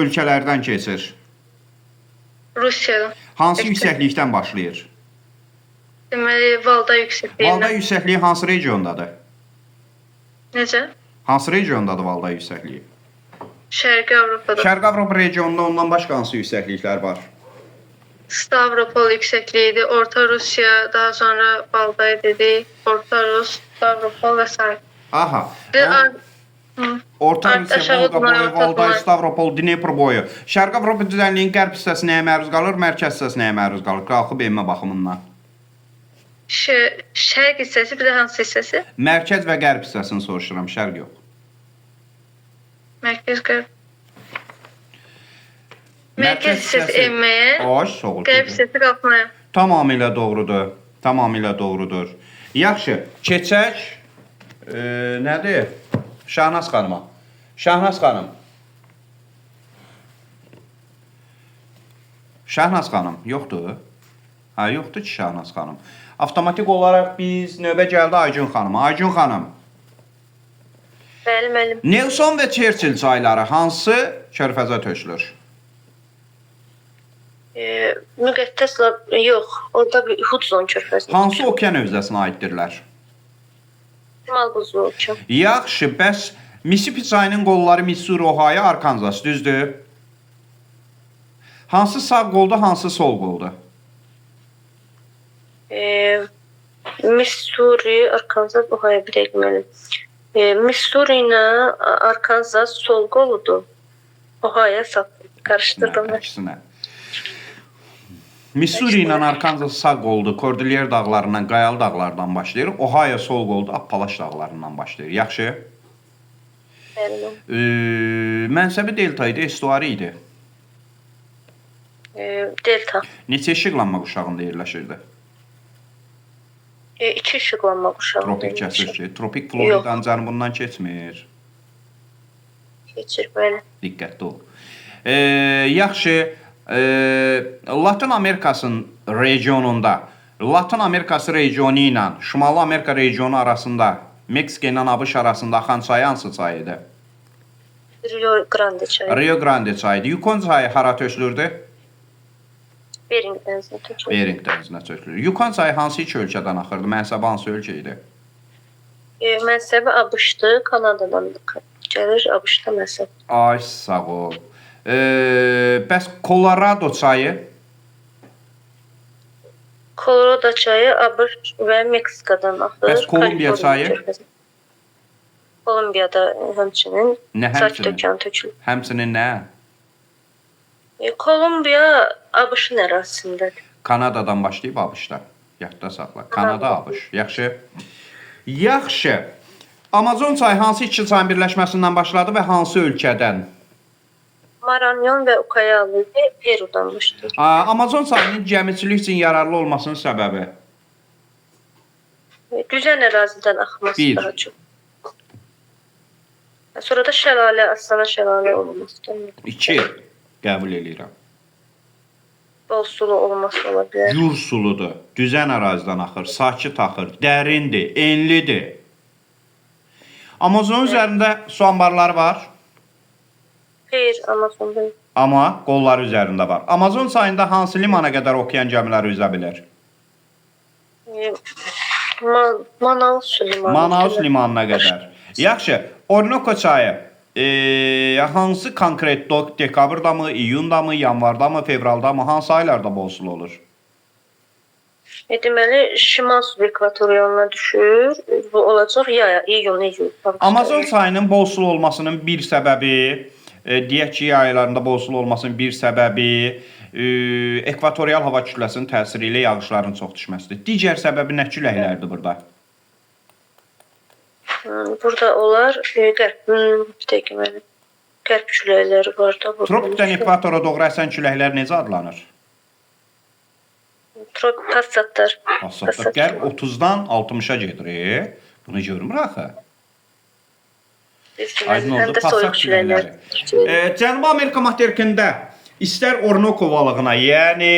ölkələrdən keçir? Rusiyadan. Hansı yüksəklikdən başlayır? Deməli, Valda yüksəkliyindən. Valda yüksəkliyi hansı regiondadır? Necə? Hansı regiondadır Valda yüksəkliyi? Şərqi Avropada. Şərq Avropa regionunda ondan başqa hansı yüksəkliklər var? Stavropol yüksəkliyidir. Orta Rusiya, daha sonra Valday dedik. Orta Rus, Stavropol və s. Aha. Hı. Orta Art- Rusiya, aşağı Volqa boyu, Orta Valday, Dunay. Stavropol, Dnepr boyu. Şərq Avropa düzənliyinin qərb hissəsi nəyə məruz qalır, mərkəz hissəsi nəyə məruz qalır? Qalxıb enmə baxımından. Şərq hissəsi, bir də hansı hissəsi? Mərkəz və qərb hissəsini soruşuram, şərq yox. Mərkəz qərb. Mərkəz hissəsi enməyə, Hoş, soğuk. qərb hissəsi qalxmaya. Tamamilə doğrudur. Tamamilə doğrudur. Yaxşı, keçək nədir? Şahnaz xanıma. Şahnaz xanım. Şahnaz xanım, yoxdur? Ha, yoxdur ki Şahnaz xanım. Avtomatik olaraq biz növbə gəldi Aycun xanıma. Aycun xanım, Bəli, müəllim. Nelson və Churchill çayları hansı körfəzə tökülür? Müqəddəs yox, orada bir Hudson körfəzi. Hansı okean hövzəsinə aiddirlər? Şimal buzlu okean. Yaxşı, bəs Mississippi çayının qolları Missouri, Ohio, Arkansas, düzdür? Hansı sağ qolda, hansı sol qolda? Missouri, Arkansas, Ohio bir dəqiqə müəllim. Missouri ilə Arkansas sol qoludur. Ohio sağ. Qarışdırdım. Əksinə. Missouri ilə Arkansas sağ qolda Kordilyer dağlarından, Qayalı dağlardan başlayır. Ohio sol qolda Appalaç dağlarından başlayır. Yaxşı. Bəli. Mənsəbi delta idi, estuari idi. Delta. Neçə işıqlanma quşağında yerləşirdi? 2 işıqlanma quşağı. Tropik kəsir ki, tropik Floridanın cənubundan keçmir. Keçir, bəli. Diqqətli ol. Yaxşı, Latin Amerikasının regionunda, Latin Amerikası regionu ilə Şimali Amerika regionu arasında, Meksika ilə ABŞ arasında axan çay hansı çayıdır? Rio Grande çayı. Rio Grande çayıdır. Yukon çayı hara tökülürdü? Bering dənizinə tökülür. Bering dənizinə tökülür. Yukon çayı hansı iki ölkədən axırdı? Mənsəbi hansı ölkə idi? Mənsəbi ABŞ-dır, Kanadadan gəlir, ABC-də mənsəb. Ay, sağ ol. Bəs Colorado çayı? Colorado çayı ABŞ və Meksikadan axır. Bəs Kolumbiya çayı? Kolumbiyada həmçinin Nə Sakit həmçinin? okean tökülür. Həmçinin nə? Kolumbiya ABŞ-ın ərazisindədir. Kanadadan başlayıb ABŞ-da. Yadda saxla. Kanada, ABŞ. Yaxşı. Yaxşı. Amazon çayı hansı iki çayın birləşməsindən başladı və hansı ölkədən? Maranhão və Ucayali Perudan başlayır. Amazon çayının gəmiçilik üçün yararlı olmasının səbəbi? Düzən ərazidən axması Bir. daha çox. Sonra da şəlalə, Astana şəlalə olması. 2. Qəbul edirəm. Bol sulu olması ola bilər. Gür suludur. Düzən ərazidən axır, sakit axır, dərindir, enlidir. Amazon üzərində su anbarları var, Xeyr, Amazonda. amma qolları üzərində var. Amazon çayında hansı limana qədər okean gəmiləri üzə bilir? Manaus limanı. Manaus limanına qədər. Yaxşı, Orinoco çayı hansı konkret dekabrda mı, iyunda mı, yanvarda mı, fevralda mı, hansı aylarda bol sulu olur? Deməli, şimal subekvatorialına düşür. Bu olacaq ya, iyun. Amazon çayının bol sulu olmasının bir səbəbi, deyək ki, yay aylarında bol sulu olmasının bir səbəbi ekvatorial hava kütləsinin təsiri ilə yağışların çox düşməsidir. Digər səbəbi nə küləklərdir burada? Burada olar qərb küləkləri var da. Tropikdən ekvatora doğru əsən küləklər necə adlanır? Tropik passatlar. Passatlar qərb 30-dan 60-a gedir. Bunu görmür axı. Aydın oldu, passat küləkləri. Cənubi Amerika materikində istər Orinoco balığına, yəni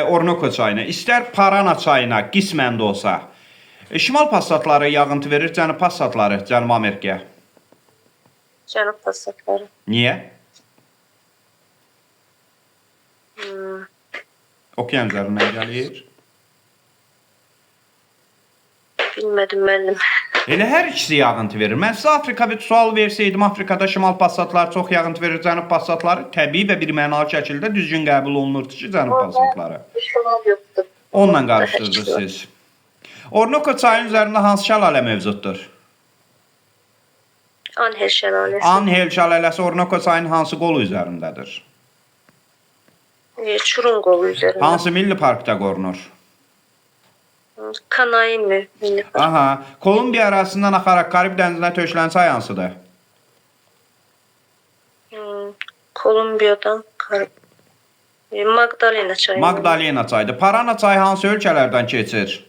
Orinoco çayına, istər Parana çayına qismən də olsa, şimal passatları yağıntı verir, cənub passatları Cənubi Amerikaya. Cənub Passatları. Niyə? Hmm. Okean üzərindən gəlir. Bilmədim müəllim. Elə hər ikisi yağıntı verir. Mən sizə Afrika bir sual versəydim, Afrikada şimal passatları çox yağıntı verir, cənub passatları təbii və birmənalı şəkildə düzgün qəbul olunurdu ki, cənub passatları. Şomal yoxdur. Onunla qarışdırdınız siz. Orinoco çayının üzərində hansı şəlalə mövcuddur? Anhel şəlaləsi. Anhel şəlaləsi Orinoco çayının hansı qolu üzərindədir? Çurun qolu üzərində. Hansı milli parkda qorunur? Kanayin mi? Milli park. Aha, Kolumbiya ərazisindən axaraq Karib dənizinə tökülən çay hansıdır? Kolumbiyadan Magdalena çayı. Magdalena çayıdır. Parana çayı hansı ölkələrdən keçir?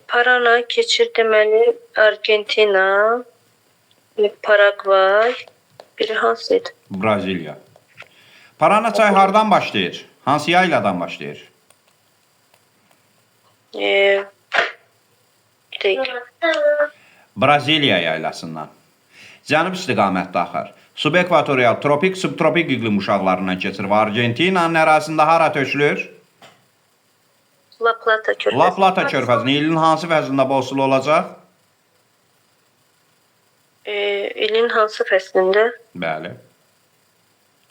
Parana keçir deməli Argentina, Paragvay, biri hansıydı? Braziliya. Parana çayı hardan başlayır? Hansı yayladan başlayır? Deyil. Braziliya yaylasından. Cənub istiqamətdə axar. Subekvatorial, tropik, subtropik iqlim uşaqlarından keçir və Argentinanın ərazisində hara tökülür? La Plata körfəzi. La Plata körfəzinin ilin hansı fəslində bosulu olacaq? İlin hansı fəslində? Bəli.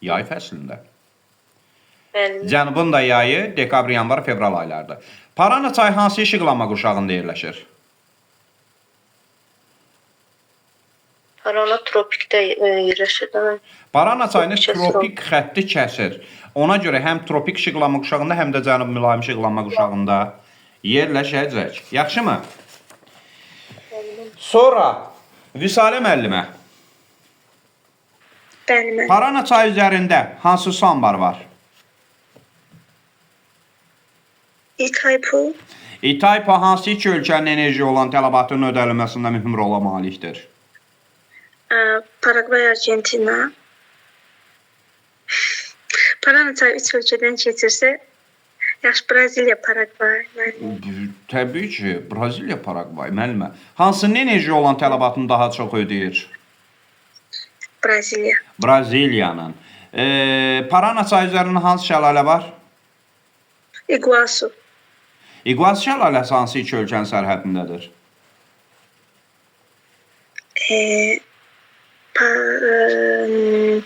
Yay fəslində. Bəli. Cənubun da yayı dekabr, yanvar, fevral aylardır. Parana çayı hansı işıqlanma qurşağında yerləşir? Parana tropikdə yerləşir. Parana çayını tropik xətti kəsir. Ona görə həm tropik işıqlanma qurşağında, həm də cənub mülayim işıqlanma qurşağında yerləşəcək. Yaxşımı? Sonra Visalə müəllimə. Bəli, müəllim. Parana çayı üzərində hansı su anbarı var? İtaipu, İtaipu hansı iki ölkənin enerji olan tələbatının ödənilməsində mühüm rola malikdir? Paragvay, Argentina. Parana çayı 3 ölkədən keçirsə, yaxşı Braziliya, Paragvay. Təbii ki, Braziliya, Paragvay, müəllimə. Hansının enerji olan tələbatını daha çox ödəyir? Braziliya. Braziliyanın. Parana çayı üzərində hansı şəlalə var? Iguasu, İqvaz şəlaləsi hansı iki ölkənin sərhədindədir?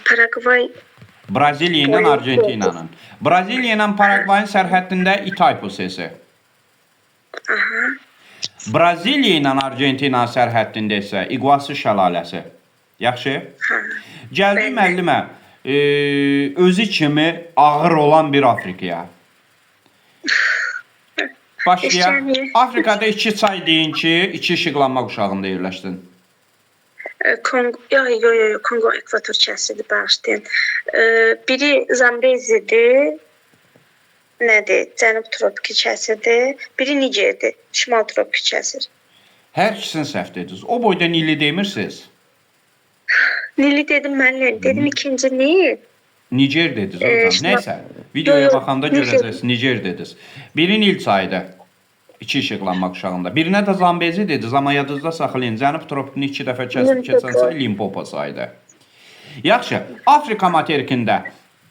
Paragvay, Braziliya ilə Argentinanın. Braziliya ilə Paragvayın sərhədində Itaipu sesi. aha, Braziliya ilə Argentinanın sərhədində isə İqvasu şəlaləsi. Yaxşı? ha. Gəldik Bəli. müəllimə, özü kimi ağır olan bir Afrikaya. Başlayaq. İşləmir. Afrikada iki çay deyin ki, iki işıqlanma qurşağında yerləşsin. Kongo, Kongo ekvator kəsidi, bağışlayın. Biri Zambezidir, nədir? Cənub tropiki kəsidir. Biri Nigerdir, şimal tropiki kəsir. Hər ikisini səhv dediniz. O boyda Nili demirsiniz. Nili dedim müəllim, dedim ikinci Nil. Niger dediniz hocam. Şimdi- Nəysə, videoya Yo, baxanda Niger. görəcəksiniz. Niger dediniz. Biri Nil çayıdır. İki işıqlanma qurşağında. Birinə də Zambezi dediniz, amma yadınızda saxlayın. Cənub tropikini 2 dəfə kəsib keçən çay Limpopo çayıdır. Yaxşı, Afrika materikində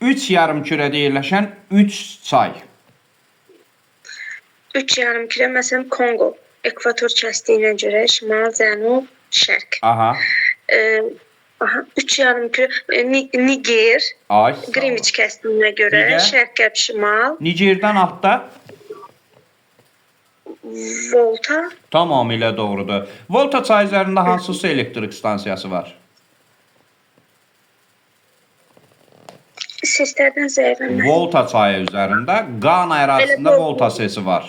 3 yarım kürədə yerləşən 3 çay. 3 yarım kürə, məsələn Kongo ekvator kəsdiyinə görə şimal, cənub, şərq. Aha. 3 yarım kürə Niger, Ay. sağ olun. Greenwich kəsdiyinə görə Niger. şərq, qərb, şimal, Nigerdən altda Volta, tamamilə doğrudur. Volta çayı üzərində hansı su elektrik stansiyası var? seslərdən zəifləmə. Volta çayı üzərində Qana ərazisində Elə Volta sesi var.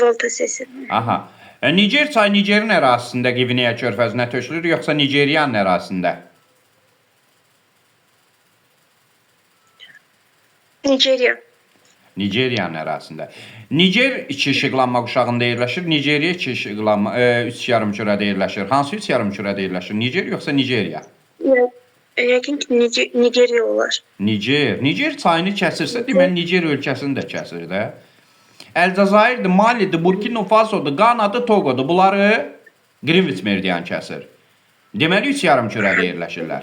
Volta sesi. Aha. Niger çayı Nigerin ərazisində Qvineya körfəzinə tökülür, yoxsa Nigeriyanın ərazisində? Nigeriya. Nigeriyanın ərazisində. Niger iki işıqlanma qurşağında yerləşir, Nigeriya iki işıqlanma, 3 yarım kürədə yerləşir. Hansı 3 yarım kürədə yerləşir? Niger yoxsa Nigeriya? Yəqin ki Nigeriya olar. Niger. Niger çayını kəsirsə, deməli Niger ölkəsini də kəsir də. Əlcəzairdir, Malidir, Burkina Fasodur, Qanadır, Togodur. Bunları Greenwich meridian kəsir. Deməli, üç yarımkürədə yerləşirlər.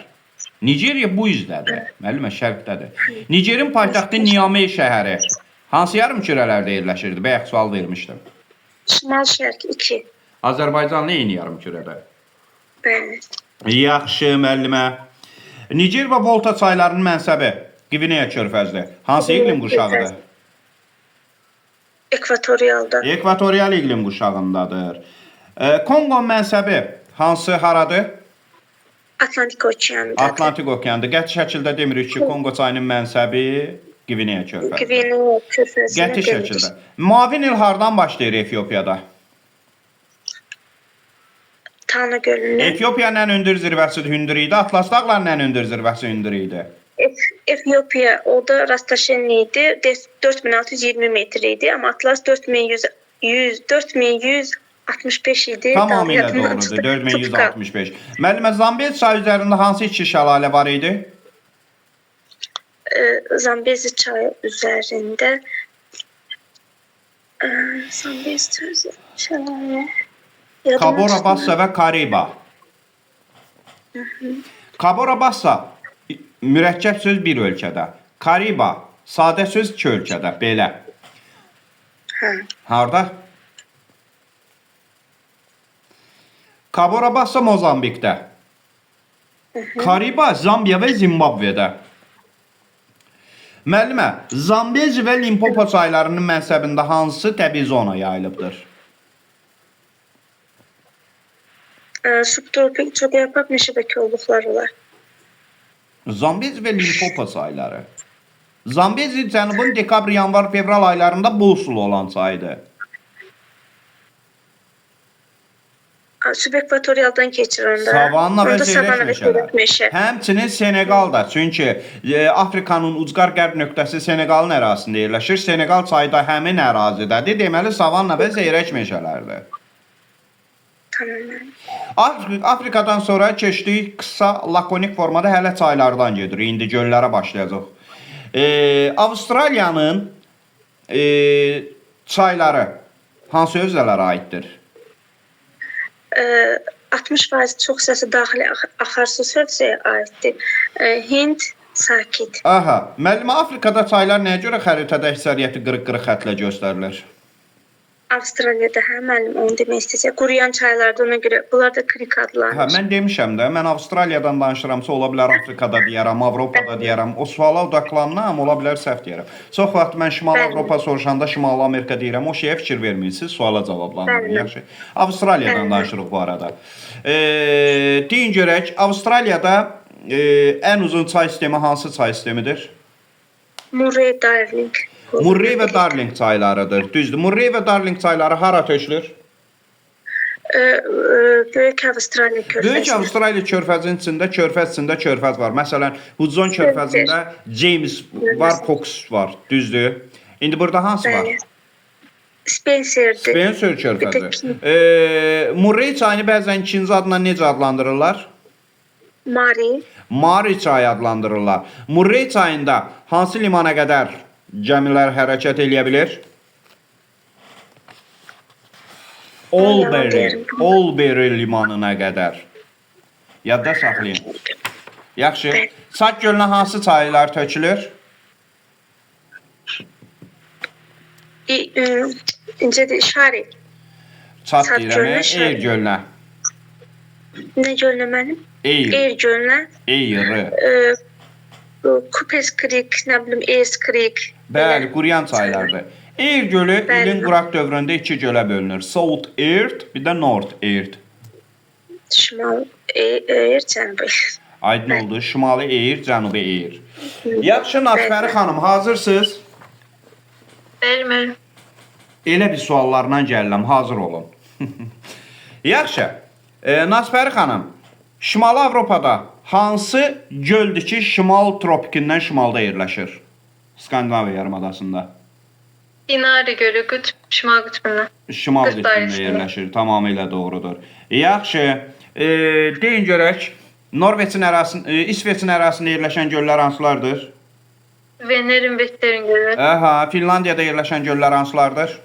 Nigeriya bu üzdədir. Müəllimə, şərqdədir. Nigerin paytaxtı Niamey şəhəri hansı yarımkürələrdə yerləşirdi? Bayaq sual vermişdim. Şimal-şərq 2. Azərbaycanla eyni yarımkürədə. Bəli. Yaxşı, müəllimə. Niger və Volta çaylarının mənsəbi Qvineya körfəzidir. Hansı iqlim quşağıdır? Ekvatorialda. Ekvatorial iqlim quşağındadır. Konqo mənsəbi hansı haradır? Atlantik okeanında. Atlantik okeanında. Qəti şəkildə demirik ki, Konqo çayının mənsəbi Qvineya körfəzidir. Qvineya körfəzinə Qəti şəkildə. Mavi Nil hardan başlayır Efiopiyada? Tana gölündən. Efiopiyanın ən hündür zirvəsi Hündür idi. Atlas dağlarının ən hündür zirvəsi Hündür idi. Efiopiya o da Rastaşenli idi. 4620 metr idi. Amma Atlas 4165 idi. Tamamilə doğrudur. 4165. Müəllimə, Zambezi çayı üzərində hansı iki şəlalə var idi? Zambezi çayı üzərində Zambezi çayı şəlalə. Cabora Bassa və Kariba. Cabora Bassa mürəkkəb söz bir ölkədə. Kariba sadə söz iki ölkədə. Belə. Harda? Cabora Bassa Mozambikdə. Kariba Zambiya və Zimbabvedə. Müəllimə, Zambezi və Limpopo çaylarının mənsəbində hansı təbii zona yayılıbdır? Subtropik çöl-yarpaq meşəbəki olduqları olar. Zambezi və Limpopo çayları. Zambezi cənubun dekabr, yanvar, fevral aylarında bol sulu olan çaydır. Subekvatorialdan keçir onda. Savanna və Savanna və seyrək meşələr. Həmçinin Senegalda, çünki Afrikanın ucqar qərb nöqtəsi Senegalın ərazisində yerləşir. Senegal çayı da həmin ərazidədir. Deməli, savanna və seyrək meşələrdir. Afrikadan sonra keçdik qısa lakonik formada hələ çaylardan gedir. İndi göllərə başlayacaq. Avustraliyanın çayları hansı özələrə aiddir? 60% çox hissəsi daxili axarsu hövzəyə aiddir. Hind sakit. Aha, müəllimə, Afrikada çaylar nəyə görə xəritədə əksəriyyəti qırıq-qırıq xətlə göstərilir? Avstraliyada müəllim onu demək istəyirəm. Quruyan çaylarda ona görə bunlar da krik adlanır. Hə, mən demişəm də, mən Avstraliyadan danışıramsa, ola bilər Afrikada deyərəm, Avropada deyərəm. O suala odaqlanıram, ola bilər səhv deyərəm. Çox vaxt mən Şimal Avropa soruşanda Şimali Amerika deyirəm. O şeyə fikir vermirsiniz, suala cavablandırın. Yaxşı. Avstraliyadan danışırıq bu arada. Deyin görək, Avstraliyada ən uzun çay sistemi hansı çay sistemidir? Murray Darling. Murray və Darling çaylarıdır. Düzdür. Murray və Darling çayları hara tökülür? Böyük Avstraliya körfəzi. Böyük Avstraliya körfəzinin içində körfəz var. Məsələn, Hudson körfəzində James var, Cox var. Düzdür. İndi burada hansı var? Spencer'dir. Spencer körfəzi. Murray çayını bəzən ikinci adına necə adlandırırlar? Mari çayı adlandırırlar. Murray çayında hansı limana qədər gəmilər hərəkət eləyə bilir? Olbury limanına qədər. Yadda saxlayın. Yaxşı. Çad gölünə hansı çaylar tökülür? Şari. Çad deyirəm, Eyr gölünə. Nə gölünə mənim? Eyr gölünə. Eyri. Kupes Creek, nə bilim, Eyrs Creek. Bəli, quruyan çaylardır. Eyr gölü ilin quraq dövründə iki gölə bölünür. South Eyrt, bir də North Eyrt. Şimal Eyr, Cənubi Eyr. Aydın oldu. Şimali Eyr, Cənubi Eyr. Yaxşı, Nasfəri xanım, hazırsınız? Bəli. Elə bir suallarla gəlirəm, hazır olun. Yaxşı, Nasfəri xanım, Şimali Avropada hansı göldür ki, şimal tropikindən şimalda yerləşir? Skandinaviya yarımadasında. Dinari gölü şimal qütbündə. Şimal qütbündə yerləşir, tamamilə doğrudur. Yaxşı, deyin görək, Norveçin ərazisində, İsveçin ərazisində yerləşən göllər hansılardır? Venerin, Vetterin gölü. Aha, Finlandiyada yerləşən göllər hansılardır?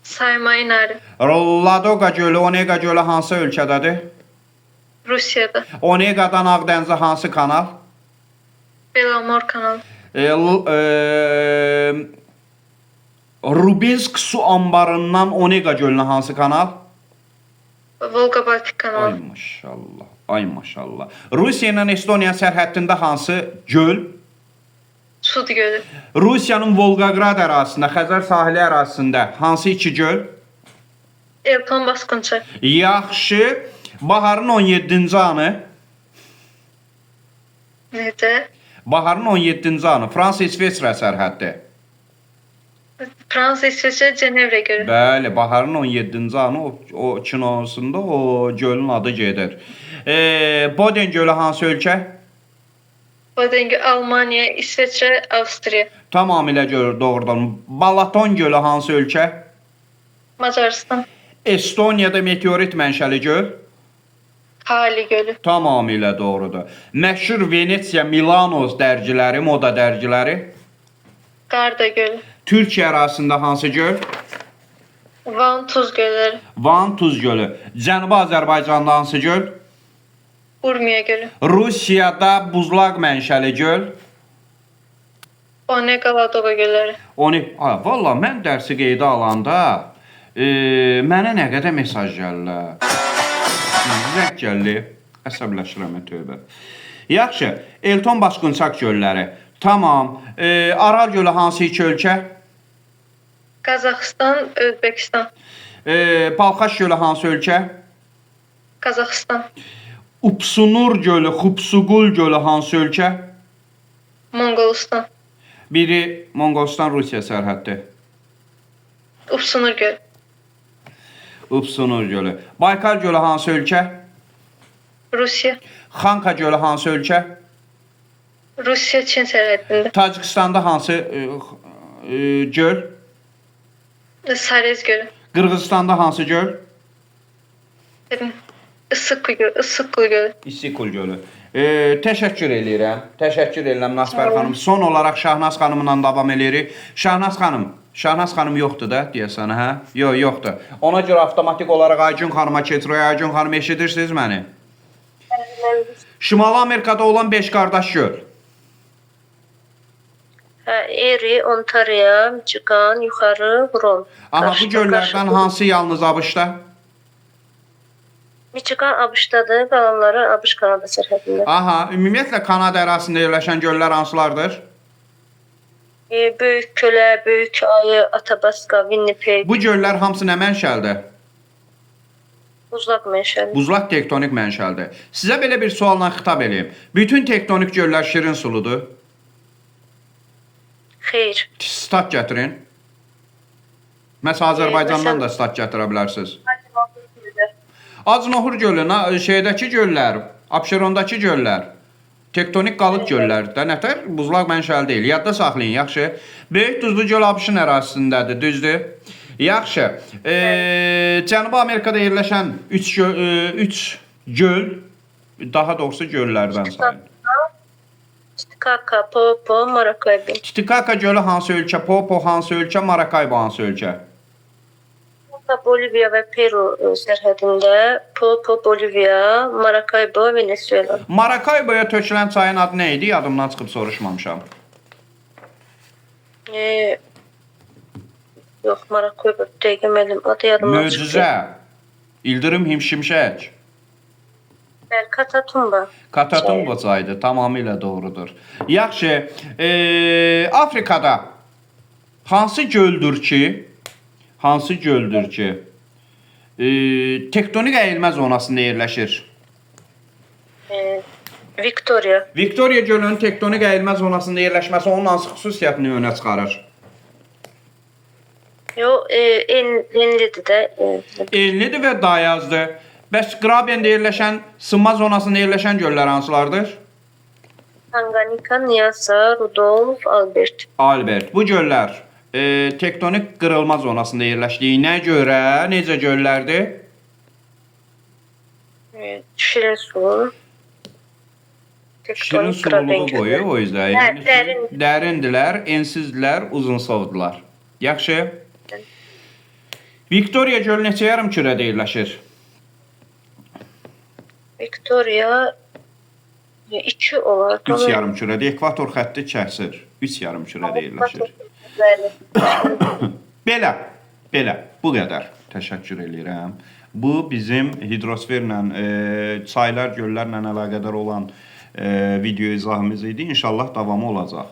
Sayma, İnari. Ladoqa gölü, Onega gölü hansı ölkədədir? Rusiyada. Oneqadan Ağdənizə hansı kanal? Belamor kanalı. Rubinsk su anbarından Onega gölünə hansı kanal? Volga Baltik kanalı. Ay maşallah, ay maşallah. Rusiya ilə Estoniya sərhəddində hansı göl? Sud Gölü. Rusiyanın Volqaqrad ərazisində, Xəzər sahili ərazisində hansı iki göl? Elton Basqınçı. Yaxşı. Baharın 17-ci anı. Necə? Baharın 17-ci anı. Fransa-İsveçrə sərhəddi. Fransa, İsveçrə, Cenevrə Gölü. Bəli, baharın 17-ci anı o kinosunda o gölün adı gedir. Boden gölü hansı ölkə? Bodengi Almanya, İsveçrə, Avstriya. Tamamilə doğrudan. Balaton gölü hansı ölkə? Macaristan. Estoniyada meteorit mənşəli göl? Kali Gölü. Tamamilə doğrudur. Məşhur Venesiya, Milano dərgiləri, moda dərgiləri? Qarda Gölü. Türkiyə ərazisində hansı göl? Van Tuz Gölləri. Van Tuz gölü. Cənubi Azərbaycanda hansı göl? Urmiya Gölü. Rusiyada buzlaq mənşəli göl? Onega Ladova Gölləri. Valla mən dərsi qeydə alanda mənə nə qədər mesaj gəlirlər. Zəng gəldi. Əsəbləşirəm, tövbə. Yaxşı, Elton Basqınçaq gölləri. Tamam. Aral gölü hansı iki ölkə? Qazaxıstan, Özbəkistan. Balxaş gölü hansı ölkə? Qazaxıstan. Upsunur gölü, Xupsugul gölü hansı ölkə? Monqolistan. Biri Monqolistan, Rusiya sərhəddi. Upsunur Gölü. Upsunur gölü. Baykal gölü hansı ölkə? Rusiya. Xanka gölü hansı ölkə? Rusiya, Çin sərhədində. Tacikistanda hansı göl? Sarez Gölü. Qırğızstanda hansı göl? Isıqlı Gölü. İstikul gölü. Təşəkkür eləyirəm. Təşəkkür edirəm Nasbər xanım. Son olaraq Şahnaz xanımla davam eləyirik. Şahnaz xanım yoxdur da deyəsən, hə? Yoxdur. Ona görə avtomatik olaraq Aycun xanıma keçirik. Aycun xanım, eşidirsiniz məni? Şimali Amerikada olan 5 qardaş göl. Erie, Ontario, Michigan, yuxarı Huron. Aha, bu göllərdən hansı yalnız ABŞ-da? Michigan ABŞ-dadır, qalanları ABŞ-Kanada sərhədində. Aha, ümumiyyətlə Kanada ərazisində yerləşən göllər hansılardır? Böyük Kölə, Böyük Ayı, Athabasca, Winnipeg. Bu göllər hamısı nə mənşəldir? Buzlaq mənşəli. Buzlaq tektonik mənşəldir. Sizə belə bir sualla xitab eləyim. Bütün tektonik göllər şirin suludur. Xeyr. Stat gətirin. Məsələn, Azərbaycandan da stat gətirə bilərsiniz. Acnohur gölü, şeydəki göllər, Abşerondakı göllər, tektonik qalıq göllərdir. Nətər? Buzlaq mənşəli deyil. Yadda saxlayın, yaxşı. Böyük Duzlu göl ABŞ-ın ərazisindədir, düzdür? Yaxşı. Cənubi Amerikada yerləşən 3 göl, daha doğrusu göllərdən sayın. Titicaca, Popo, Maracaibo. Titicaca gölü hansı ölkə? Popo hansı ölkə? Maracaibo hansı ölkə? Bolivia və Peru sərhədində. Popo, Bolivia, Maracaibo, Venezuela. Maracaiboya tökülən çayın adı nə idi? Yadımdan çıxıb soruşmamışam. Yox, Maracaibo dəqiqə mənim adı yadımdan çıxdı. Möcüzə. İldırım Şimşək. Katatumba. Katatumba çayıdır. Tamamilə doğrudur. Yaxşı. Afrikada hansı göldür ki tektonik əyilmə zonasında yerləşir? Victoria. Victoria gölünün tektonik əyilmə zonasında yerləşməsi onun hansı xüsusiyyətini önə çıxarır? Yox, enlidir də. Enlidir və dayazdır. Bəs Qrabendə yerləşən, sınma zonasında yerləşən göllər hansılardır? Tanganyika, Nyasa, Rudolf, Albert. Albert. Bu göllər tektonik qırılma zonasında yerləşdiyinə görə necə göllərdir? Şirin su. Şirin sululuğu qoyur, o yüzden. Yəni, dərindilər, ensizdirlər, uzunsovdular. Yaxşı. Victoria gölü neçə yarım kürədə yerləşir? Viktoria 2 olar. 3 yarımkürədə ekvator xətti kəsir. 3 yarımkürədə yerləşir. Belə, bu qədər. Təşəkkür edirəm. Bu bizim hidrosferlə, çaylar, göllərlə əlaqədar olan video izahımız idi. İnşallah davamı olacaq.